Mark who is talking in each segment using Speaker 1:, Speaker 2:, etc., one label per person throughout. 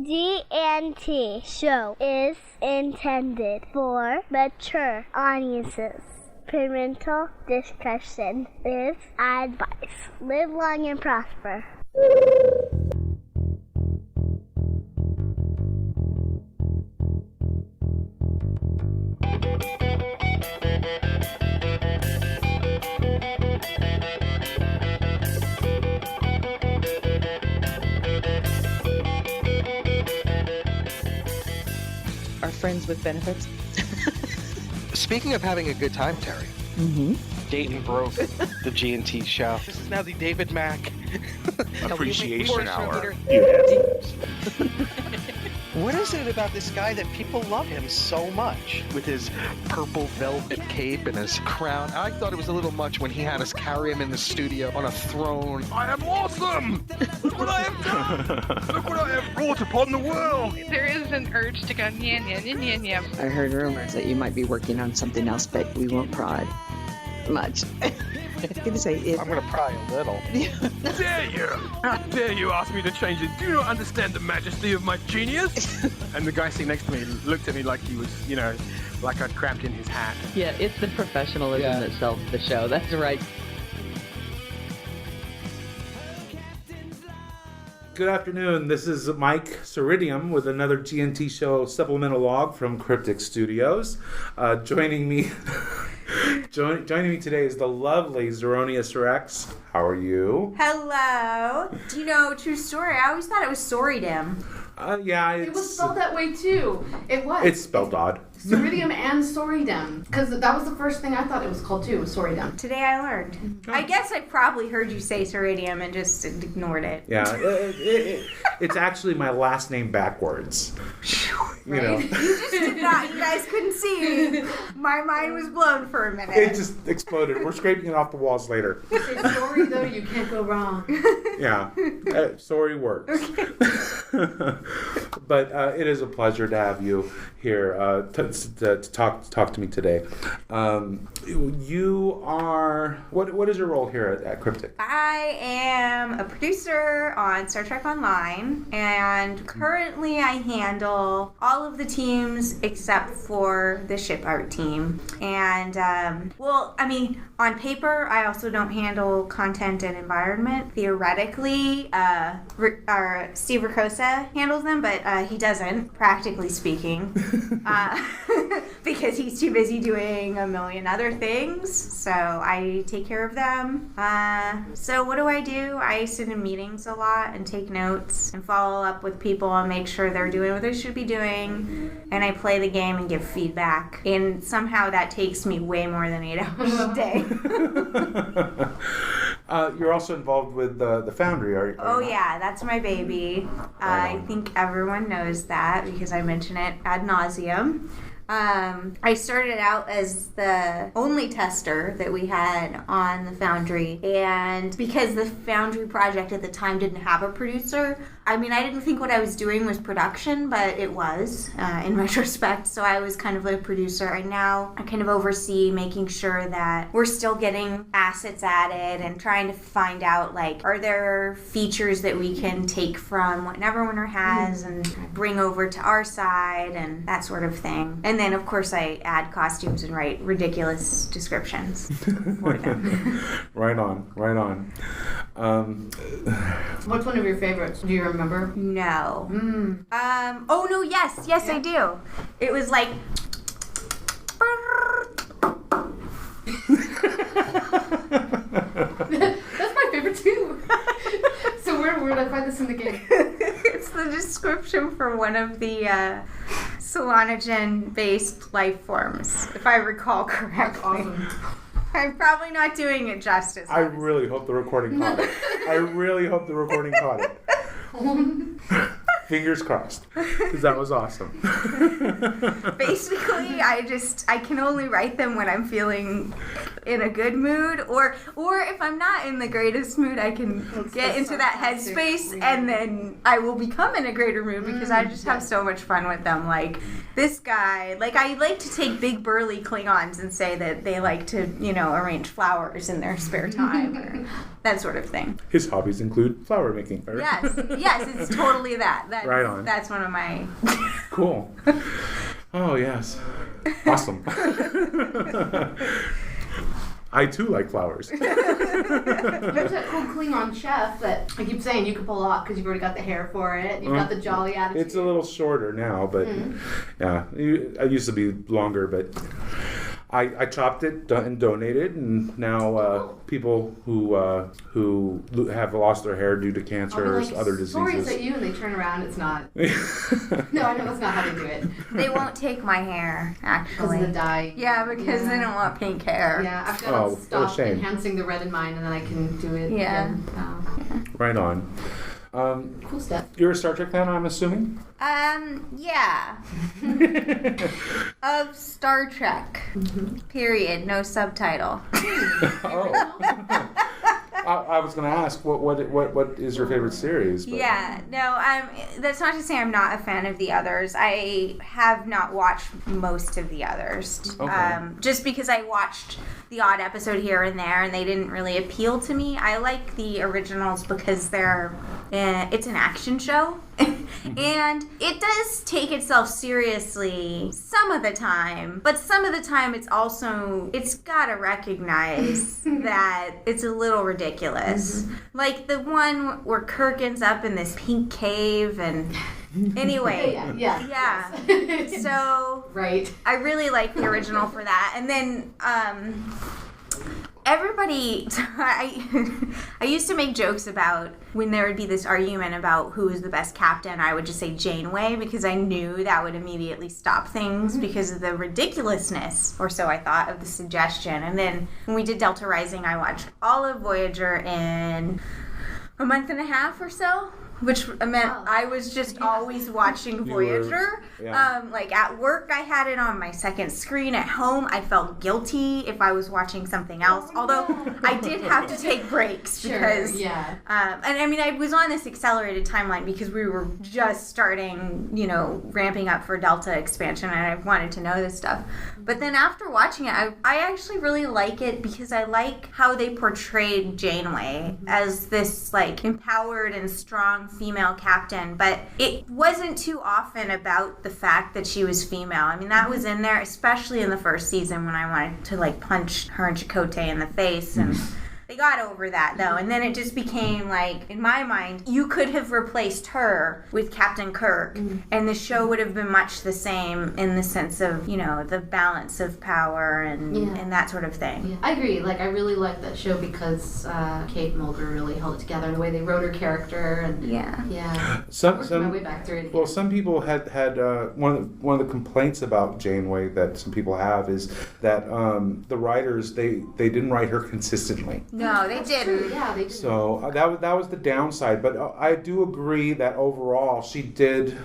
Speaker 1: GNT show is intended for mature audiences. Parental discussion is advice. Live long and prosper.
Speaker 2: Are friends with benefits?
Speaker 3: Speaking of having a good time, Terry.
Speaker 2: Mm-hmm.
Speaker 4: Dayton broke the G&T show. This is now the David Mack
Speaker 5: Appreciation Hour.
Speaker 4: What is it about this guy that people love him so much?
Speaker 3: With his purple velvet cape and his crown. I thought it was a little much when he had us carry him in the studio on a throne. I am awesome! Look what I have done! Look what I have brought upon the world!
Speaker 6: There is an urge to go nya nya nya nya nya.
Speaker 2: I heard rumors that you might be working on something else, but we won't prod much. I was gonna say it.
Speaker 4: I'm gonna pry a little.
Speaker 5: Dare you! How dare you ask me to change it? Do you not understand the majesty of my genius? And the guy sitting next to me looked at me like he was, like I'd crapped in his hat.
Speaker 7: Yeah, it's the professionalism that sells the show. That's right.
Speaker 8: Good afternoon. This is Mike Ceridium with another GNT show supplemental log from Cryptic Studios. Joining me today is the lovely Zeronius Rex. How are you?
Speaker 9: Hello. Do you know, true story, I always thought it was Soridim.
Speaker 8: Yeah,
Speaker 10: it was spelled that way too. It was.
Speaker 8: It's spelled odd.
Speaker 10: Ceridium and Soridem. Because that was the first thing I thought it was called too, was Soridem.
Speaker 9: Today I learned. I guess I probably heard you say Ceridium and just ignored it.
Speaker 8: Yeah, it's actually my last name backwards. You know.
Speaker 9: You just did not. You guys couldn't see. My mind was blown for a minute.
Speaker 8: It just exploded. We're scraping it off the walls later.
Speaker 10: Say sorry though, you can't go wrong.
Speaker 8: Yeah. Sorry works. Okay. But it is a pleasure to have you here to talk to me today. You are what is your role here at Cryptic?
Speaker 9: I am a producer on Star Trek Online, and currently I handle all of the teams except for the ship art team. And on paper I also don't handle content and environment. Theoretically, Steve Ricosa handles them, but he doesn't, practically speaking. Because he's too busy doing a million other things, so I take care of them. So what do? I sit in meetings a lot and take notes and follow up with people and make sure they're doing what they should be doing, and I play the game and give feedback, and somehow that takes me way more than 8 hours a day.
Speaker 8: You're also involved with the Foundry, are you?
Speaker 9: Oh yeah, that's my baby. I think everyone knows that because I mention it ad nauseum. I started out as the only tester that we had on the Foundry, and because the Foundry project at the time didn't have a producer, I didn't think what I was doing was production, but it was, in retrospect, so I was kind of a producer, and now I kind of oversee making sure that we're still getting assets added and trying to find out, are there features that we can take from what Neverwinter has and bring over to our side and that sort of thing. And then, of course, I add costumes and write ridiculous descriptions for them.
Speaker 8: Right on.
Speaker 10: What's one of your favorites? Do you remember?
Speaker 9: No. Oh, no, yes, I do. It was like...
Speaker 10: That's my favorite too. So where did I find this in the game?
Speaker 9: It's the description for one of the Solanogen-based life forms, if I recall correctly.
Speaker 10: Awesome.
Speaker 9: I'm probably not doing it justice.
Speaker 8: I really hope the recording caught it. Fingers crossed, because that was awesome.
Speaker 9: Basically, I can only write them when I'm feeling in a good mood, or if I'm not in the greatest mood, I can get into that headspace, and then I will become in a greater mood because I just have so much fun with them. Like this guy, like I like to take big burly Klingons and say that they like to, arrange flowers in their spare time or that sort of thing.
Speaker 8: His hobbies include flower making. Right?
Speaker 9: Yes, it's totally that.
Speaker 8: Right on.
Speaker 9: That's one of my...
Speaker 8: Cool. Oh, yes. Awesome. I too like flowers.
Speaker 10: There's that cool Klingon chef that I keep saying you can pull off because you've already got the hair for it. You've got the jolly attitude.
Speaker 8: It's a little shorter now, but yeah, I used to be longer, but I chopped it and donated, and now people who have lost their hair due to cancer or other diseases.
Speaker 10: Stories at you and they turn around, it's not. No, I know that's not how they do it.
Speaker 9: They won't take my hair, actually.
Speaker 10: Because of the dye.
Speaker 9: Yeah, because they don't want pink hair.
Speaker 10: Yeah, I've got to stop enhancing the red in mine, and then I can do it.
Speaker 9: Yeah.
Speaker 8: Right on.
Speaker 10: Cool stuff.
Speaker 8: You're a Star Trek fan, I'm assuming?
Speaker 9: Yeah. Of Star Trek. Period. No subtitle.
Speaker 8: Oh. I was going to ask, what is your favorite series? But...
Speaker 9: Yeah, no, that's not to say I'm not a fan of the others. I have not watched most of the others.
Speaker 8: Okay.
Speaker 9: Just because I watched the odd episode here and there, and they didn't really appeal to me. I like the originals because it's an action show. And it does take itself seriously some of the time, but some of the time it's gotta recognize that it's a little ridiculous. Like the one where Kirk ends up in this pink cave and anyway. Yeah. So
Speaker 10: right.
Speaker 9: I really like the original for that. And then everybody, I used to make jokes about when there would be this argument about who was the best captain, I would just say Janeway because I knew that would immediately stop things because of the ridiculousness, or so I thought, of the suggestion. And then when we did Delta Rising, I watched all of Voyager in a month and a half or so. Which meant I was just always watching Voyager. Like at work, I had it on my second screen. At home, I felt guilty if I was watching something else. Although I did have to take breaks because, and I mean, I was on this accelerated timeline because we were just starting, ramping up for Delta expansion, and I wanted to know this stuff. But then after watching it, I actually really like it because I like how they portrayed Janeway as this like empowered and strong female captain, but it wasn't too often about the fact that she was female. I mean, that was in there, especially in the first season when I wanted to like punch her and Chakotay in the face, and they got over that though, and then it just became like, in my mind, you could have replaced her with Captain Kirk, and the show would have been much the same in the sense of, the balance of power and that sort of thing.
Speaker 10: Yeah. I agree. Like, I really liked that show because Kate Mulgrew really held it together in the way they wrote her character, and working my way back through it.
Speaker 8: Well, some people had one of the complaints about Janeway that some people have is that the writers they didn't write her consistently.
Speaker 9: No, they didn't.
Speaker 10: Yeah, they did.
Speaker 8: So that was the downside, but I do agree that overall she did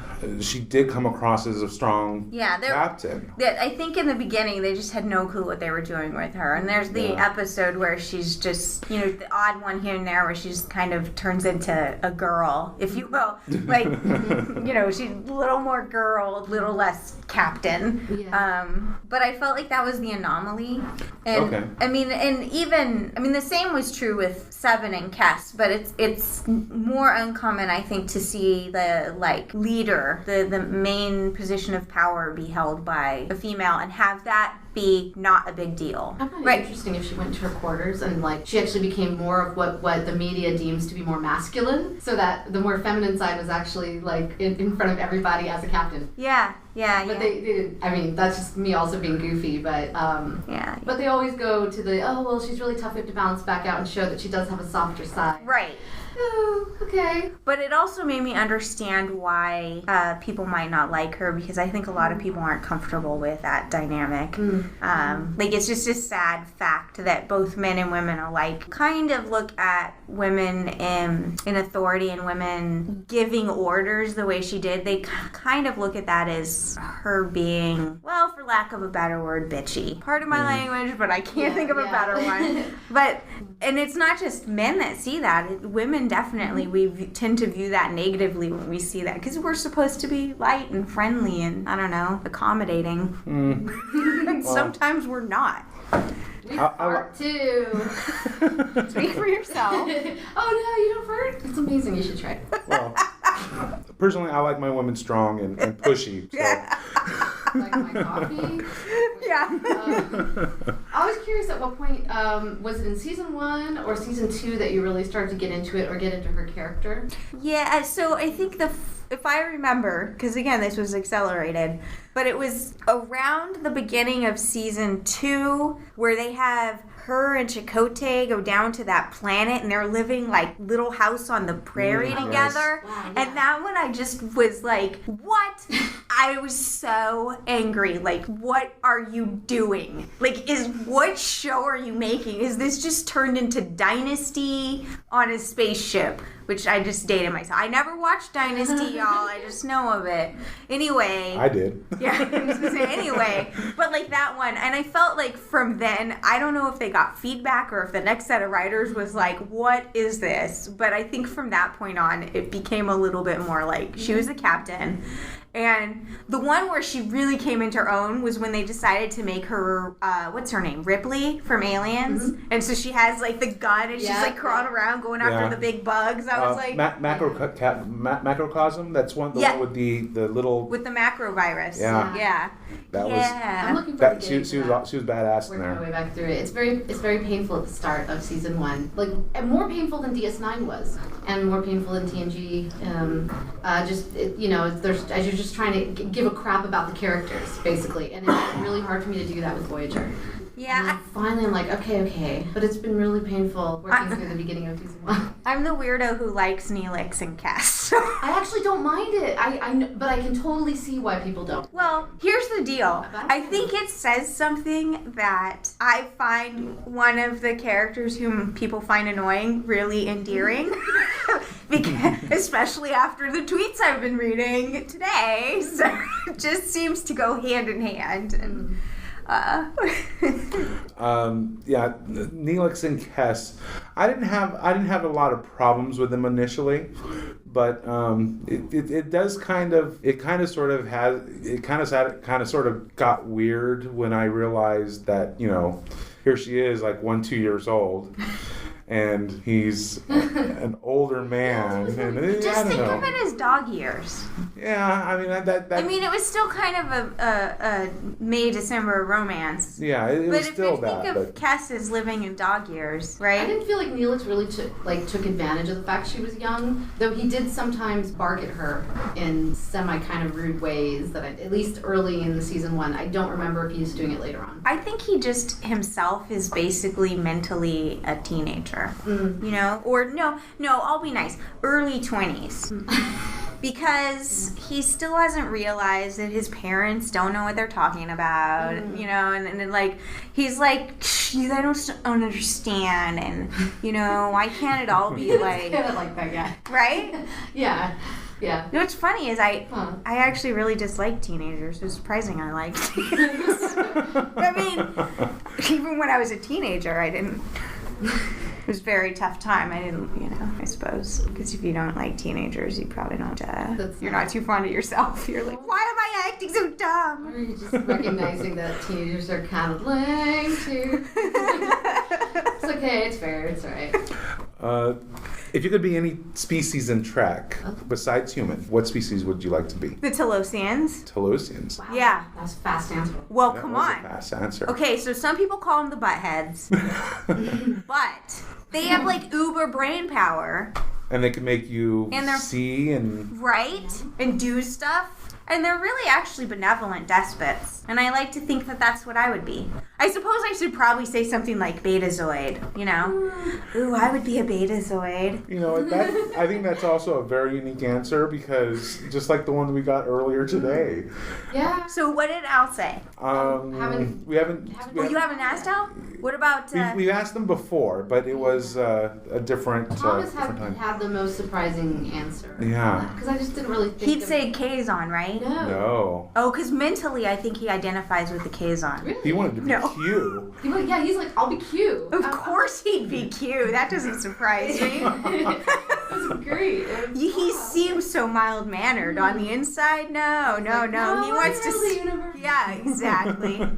Speaker 8: come across as a strong captain.
Speaker 9: I think in the beginning they just had no clue what they were doing with her, and there's the episode where she's just the odd one here and there where she's kind of turns into a girl, if you will, like she's a little more girl, a little less captain. But I felt like that was the anomaly, and I mean the same was true with Seven and Kes, but it's more uncommon, I think, to see the leader, the main position of power be held by a female and have that be not a big deal.
Speaker 10: I find it interesting if she went to her quarters and she actually became more of what the media deems to be more masculine, so that the more feminine side was actually in front of everybody as a captain. But they didn't. I mean, that's just me also being goofy, but But they always go to the she's really tough. We have to balance back out and show that she does have a softer side.
Speaker 9: Right.
Speaker 10: Oh, okay.
Speaker 9: But it also made me understand why people might not like her, because I think a lot of people aren't comfortable with that dynamic. Like, it's just a sad fact that both men and women alike kind of look at women in authority and women giving orders the way she did. They kind of look at that as her being, well, for lack of a better word, bitchy. Pardon my language, but I can't think of a better one. But, and it's not just men that see that. Women definitely, we tend to view that negatively when we see that, because we're supposed to be light and friendly and, I don't know, accommodating. And sometimes we're not.
Speaker 10: We fart too.
Speaker 9: Speak for yourself.
Speaker 10: Oh no, you don't fart? It's amazing. You should try it.
Speaker 8: Well, personally, I like my women strong and pushy. So.
Speaker 10: Like my coffee.
Speaker 9: Yeah.
Speaker 10: I was curious at what point, was it in season 1 or season 2 that you really started to get into it or get into her character?
Speaker 9: Yeah, so I think if I remember, because again, this was accelerated, but it was around the beginning of season 2 where they have her and Chakotay go down to that planet and they're living like Little House on the Prairie together. Wow, yeah. And that one I just was like, what? I was so angry. Like, what are you doing? Like, what show are you making? Is this just turned into Dynasty on a spaceship? Which I just dated myself. I never watched Dynasty, y'all. I just know of it. Anyway.
Speaker 8: I did.
Speaker 9: Yeah, I was going to say anyway. But like that one. And I felt like from then, I don't know if they got feedback or if the next set of writers was like, what is this? But I think from that point on, it became a little bit more like she was the captain. And the one where she really came into her own was when they decided to make her, what's her name? Ripley from Aliens. Mm-hmm. And so she has like the gun and she's like crawling around going after the big bugs. I was like...
Speaker 8: Macrocosm? That's one, the one with the little...
Speaker 9: With the macro virus.
Speaker 8: Yeah. That was...
Speaker 10: I'm looking forward to
Speaker 8: she was badass in there.
Speaker 10: Working my way back through it. It's very painful at the start of season 1. Like, and more painful than DS9 was. And more painful than TNG. As you're just trying to give a crap about the characters, basically. And it's really hard for me to do that with Voyager.
Speaker 9: Yeah.
Speaker 10: Finally, I'm like, okay. But it's been really painful working through the beginning of season 1.
Speaker 9: I'm the weirdo who likes Neelix and Cass.
Speaker 10: I actually don't mind it. But I can totally see why people don't.
Speaker 9: Well, here's the deal. I think it says something that I find one of the characters whom people find annoying really endearing. Because, especially after the tweets I've been reading today. So it just seems to go hand in hand. And
Speaker 8: Neelix and Kess. I didn't have a lot of problems with them initially, but it does kind of sort of got weird when I realized that here she is like 1-2 years old. And he's an older man. And
Speaker 9: just think of it as dog years.
Speaker 8: Yeah, I mean that. I
Speaker 9: mean, it was still kind of a May-December romance.
Speaker 8: Yeah, it was still that.
Speaker 9: But if you think of Kess as living in dog years, right?
Speaker 10: I didn't feel like Neelix really took advantage of the fact she was young, though he did sometimes bark at her in semi kind of rude ways. That at least early in the season 1, I don't remember if he was doing it later on.
Speaker 9: I think he just himself is basically mentally a teenager. Or no, I'll be nice. Early 20s. Because he still hasn't realized that his parents don't know what they're talking about, and like, he's like, I don't understand, and, why can't it all be like...
Speaker 10: I like that guy.
Speaker 9: Right?
Speaker 10: Yeah. Yeah.
Speaker 9: What's funny is I actually really dislike teenagers. It's surprising I liked teenagers. I mean, even when I was a teenager, I didn't... It was a very tough time. I didn't, I suppose. Because if you don't like teenagers, you probably don't, you're not too fond of yourself. You're like, why am I acting so dumb?
Speaker 10: Or are you just recognizing that teenagers are kind of lame, too? It's okay, it's fair, it's alright.
Speaker 8: If you could be any species in Trek besides human, what species would you like to be?
Speaker 9: The Telosians.
Speaker 8: Telosians.
Speaker 10: Wow,
Speaker 9: yeah.
Speaker 10: That's a fast answer.
Speaker 9: Well,
Speaker 8: that
Speaker 9: come
Speaker 8: was
Speaker 9: on.
Speaker 8: A fast answer.
Speaker 9: Okay, so some people call them the buttheads. But they have like uber brain power.
Speaker 8: And they can make you see and...
Speaker 9: Right? And do stuff. And they're really actually benevolent despots. And I like to think that that's what I would be. I suppose I should probably say something like Betazoid, you know? Ooh, I would be a Betazoid.
Speaker 8: You know, I think that's also a very unique answer because just like the one we got earlier today.
Speaker 10: Yeah.
Speaker 9: So what did Al say?
Speaker 8: We haven't.
Speaker 9: Oh, you haven't asked Al? What about...
Speaker 8: We asked them before, but it was a different
Speaker 10: Thomas
Speaker 8: different time.
Speaker 10: had the most surprising answer.
Speaker 8: Yeah.
Speaker 10: Because I just didn't really think
Speaker 9: He'd say Kazon, right?
Speaker 8: No.
Speaker 9: Oh, because mentally I think he identifies with the Kazon.
Speaker 10: Really?
Speaker 8: He wanted to be Q.
Speaker 10: He's like, I'll be Q.
Speaker 9: Of course he'd be Q. That doesn't surprise me.
Speaker 10: That's great.
Speaker 9: He seems so mild-mannered. On the inside, no. He wants to... Yeah, exactly.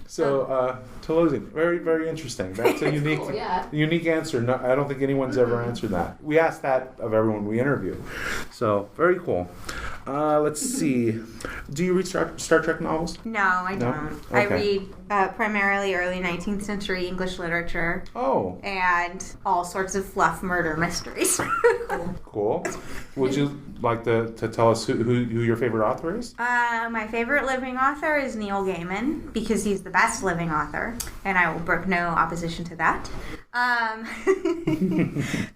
Speaker 8: So, Talosian, very, very interesting. That's a unique,
Speaker 10: Cool, yeah.
Speaker 8: unique answer. No, I don't think anyone's ever answered that. We asked that of everyone we interview. So, very cool. Let's see. Do you read Star Trek novels?
Speaker 9: No, I don't.
Speaker 8: Okay.
Speaker 9: I read primarily early 19th century English literature.
Speaker 8: Oh.
Speaker 9: And all sorts of fluff murder mysteries.
Speaker 8: Cool. Would you like to tell us who your favorite author is?
Speaker 9: My favorite living author is Neil Gaiman because he's the best living author, and I will brook no opposition to that.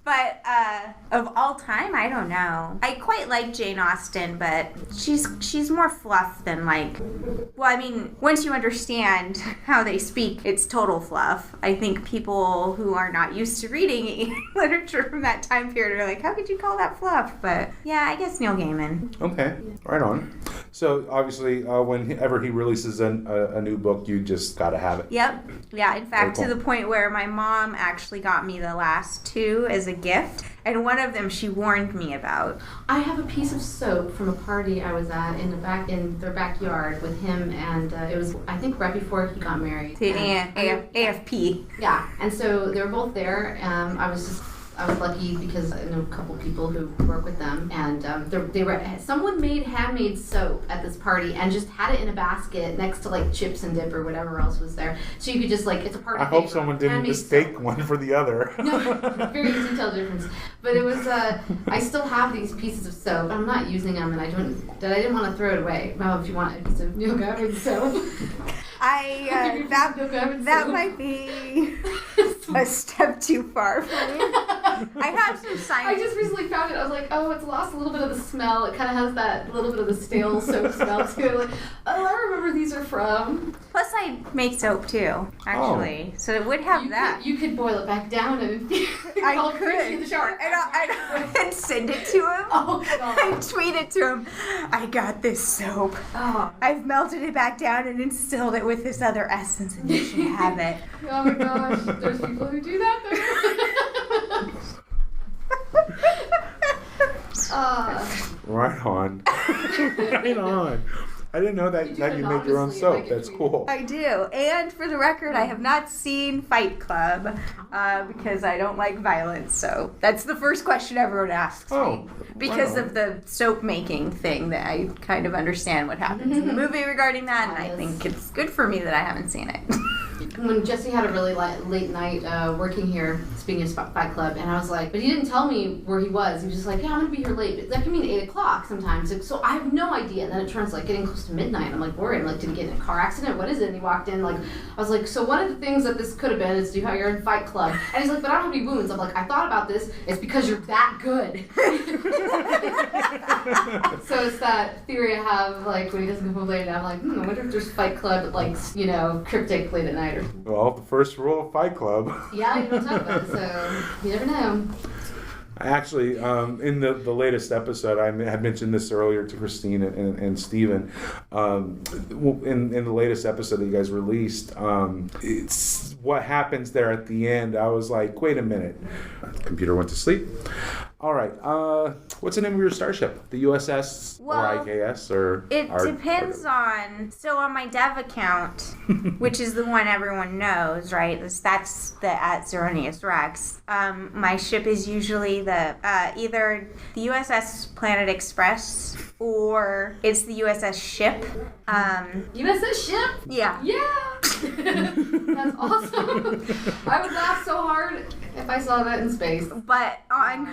Speaker 9: But of all time, I don't know. I quite like Jane Austen, but she's more fluff than well, I mean, once you understand how they speak, it's total fluff. I think people who are not used to reading literature from that time period are like, how could you call that fluff? But yeah, I guess Neil Gaiman.
Speaker 8: Okay, right on. So obviously, whenever he releases a new book, you just gotta have it.
Speaker 9: Yep. Yeah, in fact,
Speaker 8: Very cool.
Speaker 9: to the point where my mom actually got me the last two as a gift, and one of them she warned me about.
Speaker 10: I have a piece of soap from a party I was at in their backyard with him, and it was, I think, right before he got married.
Speaker 9: To AFP.
Speaker 10: Yeah, and so they were both there. I was lucky because I know a couple people who work with them, and someone made handmade soap at this party and just had it in a basket next to like chips and dip or whatever else was there. So you could just it's a party.
Speaker 8: I hope someone didn't mistake
Speaker 10: soap.
Speaker 8: one for the other.
Speaker 10: No, very detailed difference. But it was I still have these pieces of soap. I'm not using them, and I didn't want to throw it away. Well, if you want a piece of Neil Gaiman soap.
Speaker 9: That might be a step too far for me. I have some science.
Speaker 10: I just recently found it. I was like, oh, it's lost a little bit of the smell. It kind of has that little bit of the stale soap smell to it. Like, oh, I remember these are from.
Speaker 9: Plus, I make soap too, actually. So it would have that.
Speaker 10: You could boil it back down and
Speaker 9: I could.
Speaker 10: in the shower.
Speaker 9: And send it to him.
Speaker 10: Oh, God.
Speaker 9: And tweet it to him. I got this soap.
Speaker 10: Oh.
Speaker 9: I've melted it back down and instilled it with this other essence, and you should have it.
Speaker 10: Oh my gosh, there's people who do that though.
Speaker 8: Right on. Right on. I didn't know that you make your own soap. That's cool.
Speaker 9: I do. And for the record, I have not seen Fight Club because I don't like violence. So that's the first question everyone asks me. Because of the soap making thing that I kind of understand what happens in the movie regarding that. And I think it's good for me that I haven't seen it.
Speaker 10: When Jesse had a really late night working here, speaking of Fight Club, and I was like, but he didn't tell me where he was. He was just like, yeah, I'm going to be here late. That can mean 8 o'clock sometimes. Like, so I have no idea. And then it turns getting close to midnight. I'm like worried. I'm like, did he get in a car accident? What is it? And he walked in I was like, so one of the things that this could have been is how you're in Fight Club. And he's like, but I don't have any wounds. I'm like, I thought about this. It's because you're that good. So it's that theory I have, when he doesn't come home late, and I'm like, I wonder if there's Fight Club at, Cryptic late at night or something.
Speaker 8: Well, the first rule of Fight Club.
Speaker 10: Yeah, you don't talk about it, so you never know.
Speaker 8: Actually, in the latest episode, I had mentioned this earlier to Christine and Steven. In the latest episode that you guys released, it's what happens there at the end. I was like, wait a minute. Computer went to sleep. All right. What's the name of your starship? The USS or IKS or?
Speaker 9: It depends on. So on my dev account, which is the one everyone knows, right? That's the @Zeronius Rex. My ship is usually the either the USS Planet Express or it's the USS Ship.
Speaker 10: USS Ship?
Speaker 9: Yeah.
Speaker 10: Yeah. That's awesome. I would laugh so hard if I saw that in space.
Speaker 9: But on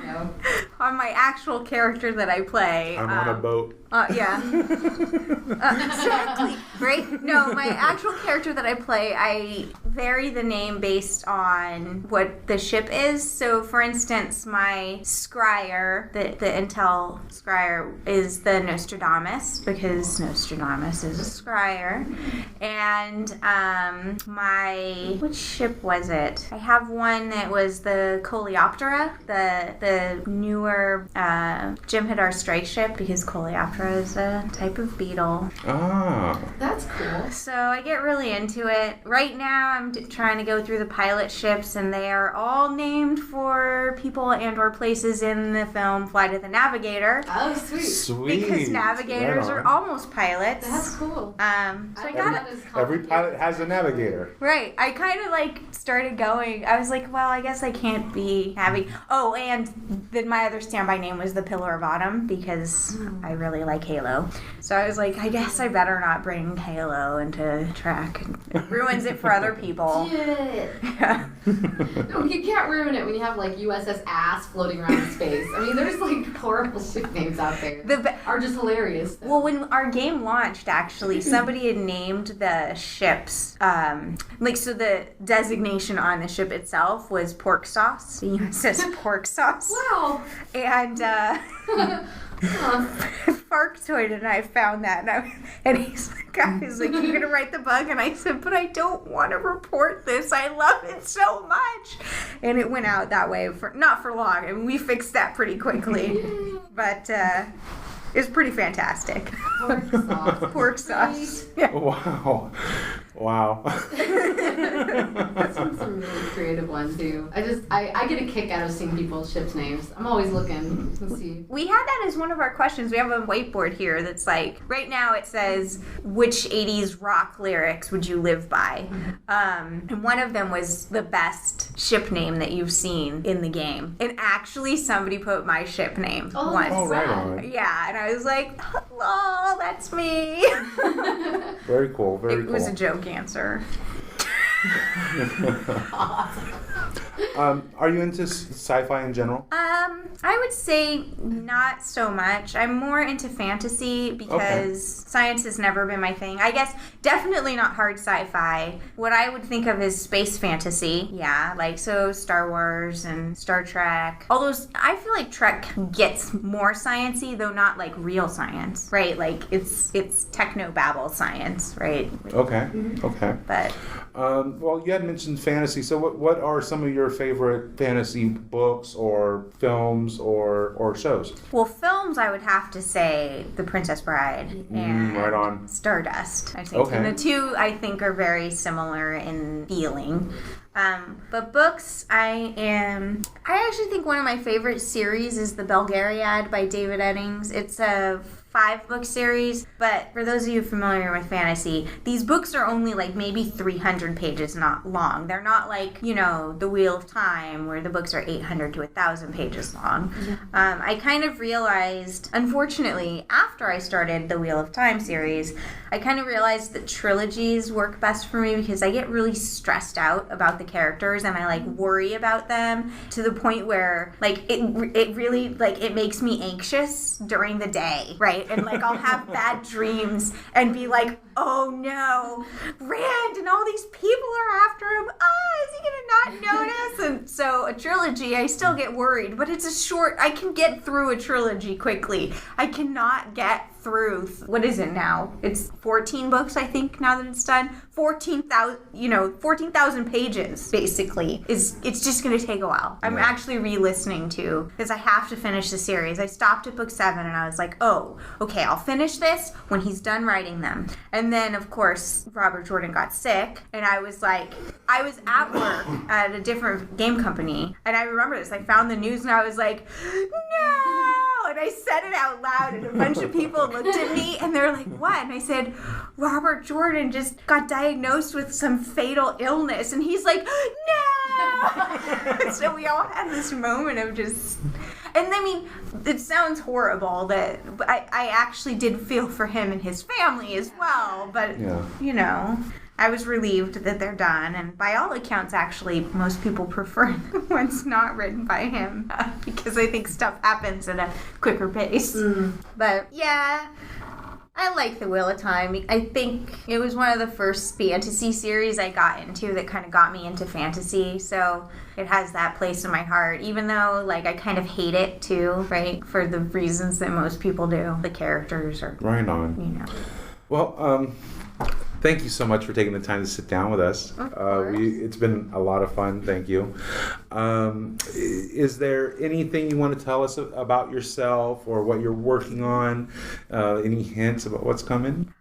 Speaker 9: on my actual character that I play.
Speaker 8: I'm on a boat.
Speaker 9: Yeah. Exactly. Right? No, my actual character that I play, I vary the name based on what the ship is. So, for instance, my scryer, the Intel scryer, is the Nostradamus, because Nostradamus is a scryer. And which ship was it? I have one that was the Coleoptera, the newer Jem'Hadar strike ship, because Coleoptera is a type of beetle.
Speaker 8: Ah.
Speaker 10: That's cool.
Speaker 9: So I get really into it. Right now I'm trying to go through the pilot ships, and they are all named for people and or places in the film Flight of the Navigator.
Speaker 10: Oh, sweet.
Speaker 8: Sweet.
Speaker 9: Because navigators are almost pilots.
Speaker 10: That's cool.
Speaker 9: So I got it.
Speaker 8: Every pilot has a navigator.
Speaker 9: Right. I kind of like started going. I was like, well, I guess I can't be having. Oh, and then my other standby name was the Pillar of Autumn, because I really like Halo. So I was like, I guess I better not bring Halo into Trek. It ruins it for other people. Yeah.
Speaker 10: No, you can't ruin it when you have like USS Ass floating around in space. I mean, there's like horrible ship names out there that are just hilarious.
Speaker 9: Well, when our game launched, actually, somebody had named the ships, so the designation on the ship itself was pork sauce. The USS pork sauce.
Speaker 10: Wow.
Speaker 9: And Farktoid and I found that, and he's like, "You're gonna write the bug?" And I said, "But I don't want to report this. I love it so much." And it went out that way for not for long, and we fixed that pretty quickly. But it was pretty fantastic.
Speaker 10: Pork sauce.
Speaker 9: Pork sauce. Yeah.
Speaker 8: Wow.
Speaker 10: That's some really creative ones too. I get a kick out of seeing people's ships' names. I'm always looking to see.
Speaker 9: We had that as one of our questions. We have a whiteboard here that's like, right now it says, which 80s rock lyrics would you live by? And one of them was the best ship name that you've seen in the game. And actually somebody put my ship name once.
Speaker 8: Oh, right on.
Speaker 9: Yeah, and I was like, lol, that's me.
Speaker 8: Very cool, very cool.
Speaker 9: It was a joke answer.
Speaker 8: Are you into sci-fi in general?
Speaker 9: I would say not so much. I'm more into fantasy because science has never been my thing. I guess definitely not hard sci-fi. What I would think of as space fantasy, like Star Wars and Star Trek. All those, I feel like Trek gets more sciencey, though not like real science, right? Like it's techno-babble science, right?
Speaker 8: Okay.
Speaker 9: But
Speaker 8: well, you had mentioned fantasy. So what are some of your favorite fantasy books or films or shows?
Speaker 9: Well, films, I would have to say The Princess Bride and
Speaker 8: right on.
Speaker 9: Stardust, I think.
Speaker 8: Okay.
Speaker 9: And the two, I think, are very similar in feeling. But books, I actually think one of my favorite series is the Belgariad by David Eddings. It's a 5-book series, but for those of you familiar with fantasy, these books are only like maybe 300 pages not long. They're not like, The Wheel of Time, where the books are 800 to 1,000 pages long. I kind of realized, unfortunately, after I started the Wheel of Time series, I kind of realized that trilogies work best for me because I get really stressed out about the characters and I worry about them to the point where it really it makes me anxious during the day, right? And I'll have bad dreams and be like, oh no, Rand and all these people are after him. Is he gonna not notice? And so a trilogy, I still get worried, but I can get through a trilogy quickly. I cannot get through, what is it now? It's 14 books, I think, now that it's done. 14,000 pages, basically. It's just going to take a while. I'm actually re-listening to, because I have to finish the series. I stopped at book 7, and I was like, oh, okay, I'll finish this when he's done writing them. And then, of course, Robert Jordan got sick, and I was at work at a different game company, and I remember this. I found the news, and I was like, no! And I said it out loud, and a bunch of people looked at me, and they're like, what? And I said, Robert Jordan just got diagnosed with some fatal illness. And he's like, no! So we all had this moment of just... And I mean, it sounds horrible, but I actually did feel for him and his family as well. But, I was relieved that they're done, and by all accounts, actually, most people prefer the ones not written by him because I think stuff happens at a quicker pace. But yeah, I like The Wheel of Time. I think it was one of the first fantasy series I got into that kind of got me into fantasy, so it has that place in my heart, even though, like, I kind of hate it too, right, for the reasons that most people do. The characters are...
Speaker 8: Right on.
Speaker 9: You know.
Speaker 8: Well, thank you so much for taking the time to sit down with us. It's been a lot of fun. Thank you. Is there anything you want to tell us about yourself or what you're working on? Any hints about what's coming?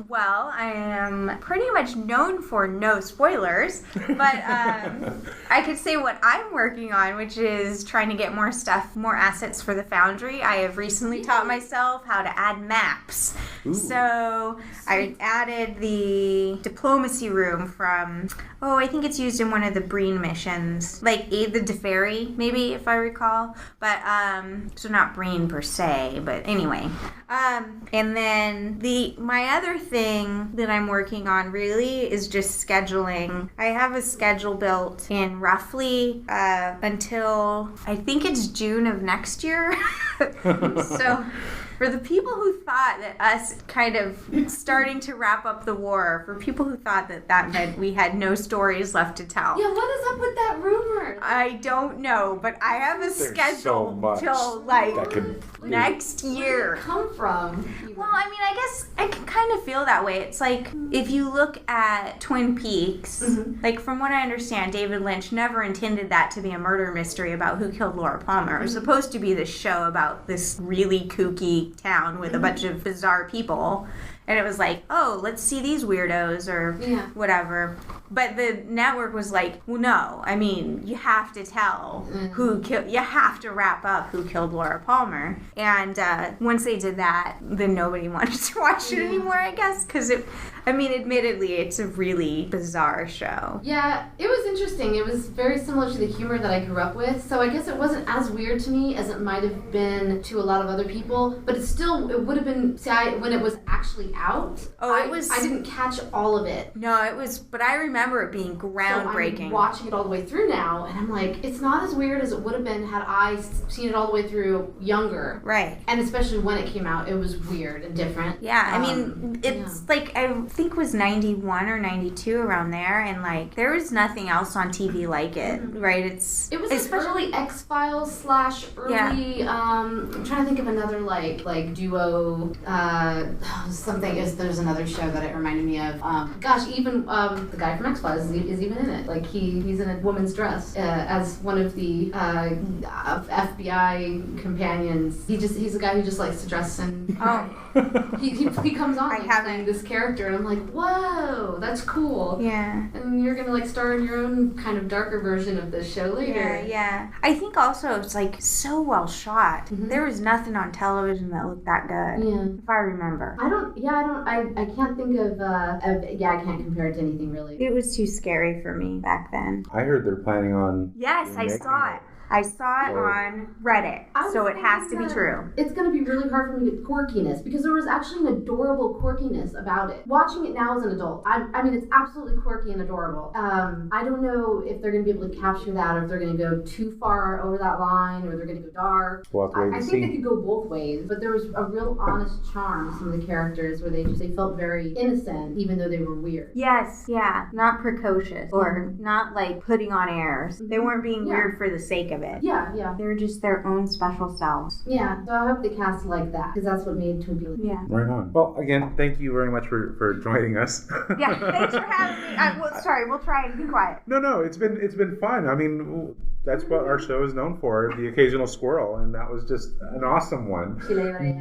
Speaker 9: Well, I am pretty much known for no spoilers, but I could say what I'm working on, which is trying to get more assets for the Foundry. I have recently taught myself how to add maps.
Speaker 8: Ooh.
Speaker 9: So I added the diplomacy room from, I think it's used in one of the Breen missions, like Aid the Deferi, maybe, if I recall. But, so not Breen per se, but anyway. And then my other thing that I'm working on really is just scheduling. I have a schedule built in roughly until I think it's June of next year. So for the people who thought that us kind of starting to wrap up the war, for people who thought that meant we had no stories left to tell.
Speaker 10: Yeah, what is up with that rumor?
Speaker 9: I don't know, but I have a schedule till next year.
Speaker 10: Where did it come from?
Speaker 9: Well, I mean, I guess I can kind of feel that way. It's like if you look at Twin Peaks, like from what I understand, David Lynch never intended that to be a murder mystery about who killed Laura Palmer. It was supposed to be this show about this really kooky town with a bunch of bizarre people. And it was like, let's see these weirdos or whatever. But the network was like, well, no. I mean, you have to tell you have to wrap up who killed Laura Palmer. And once they did that, then nobody wanted to watch it anymore, I guess. Because admittedly, it's a really bizarre show.
Speaker 10: Yeah, it was interesting. It was very similar to the humor that I grew up with. So I guess it wasn't as weird to me as it might have been to a lot of other people. But it would have been, when it was actually out. I didn't catch all of it.
Speaker 9: No, it was, but I remember it being groundbreaking.
Speaker 10: So I'm watching it all the way through now, and I'm like, it's not as weird as it would have been had I seen it all the way through younger.
Speaker 9: Right.
Speaker 10: And especially when it came out, it was weird and different.
Speaker 9: Yeah, I mean, it's like, I think it was 91 or 92 around there, and like, there was nothing else on TV like it, right? It was
Speaker 10: especially X-Files / early, I'm trying to think of another like duo, there's another show that it reminded me of. Even the guy from X-Files is even in it. Like he's in a woman's dress as one of the FBI companions. He's a guy who just likes to dress and he comes on playing this character, and I'm like, whoa, that's cool.
Speaker 9: Yeah.
Speaker 10: And you're gonna like star in your own kind of darker version of this show later.
Speaker 9: Yeah. I think also it's like so well shot. There was nothing on television that looked that good.
Speaker 10: Yeah.
Speaker 9: If I remember.
Speaker 10: I can't think of I can't compare it to anything really.
Speaker 9: It was too scary for me back then.
Speaker 8: I heard they're planning on...
Speaker 9: Yes, I saw it. I saw it on Reddit, so it has to be true.
Speaker 10: It's going to be really hard for me to get quirkiness, because there was actually an adorable quirkiness about it. Watching it now as an adult, I mean, it's absolutely quirky and adorable. I don't know if they're going to be able to capture that, or if they're going to go too far over that line, or they're going to go dark. I think they could go both ways, but there was a real honest charm to some of the characters where they felt very innocent, even though they were weird.
Speaker 9: Yes, yeah. Not precocious, or not like putting on airs. They weren't being weird for the sake of it.
Speaker 10: Yeah.
Speaker 9: They're just their own special selves.
Speaker 10: Yeah, so I hope they cast like that, because that's what made Twin Peaks.
Speaker 9: Yeah.
Speaker 8: Right on. Well, again, thank you very much for joining us.
Speaker 9: Yeah, thanks for having me. Sorry, we'll try and be quiet.
Speaker 8: No, it's been fun. I mean, that's what our show is known for, the occasional squirrel, and that was just an awesome one.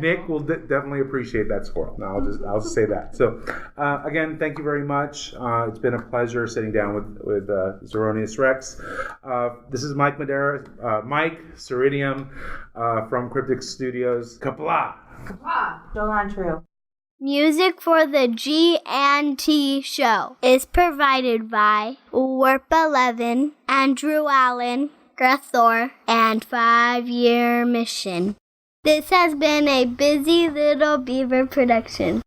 Speaker 8: Nick will definitely appreciate that squirrel. No, I'll just say that. So, again, thank you very much. It's been a pleasure sitting down with Zeronius Rex. This is Mike Madera, Mike Ceridium from Cryptic Studios. Kapla!
Speaker 9: Still on true.
Speaker 1: Music for the G&T show is provided by Warp 11, Andrew Allen, Grethor, and 5 Year Mission. This has been a Busy Little Beaver production.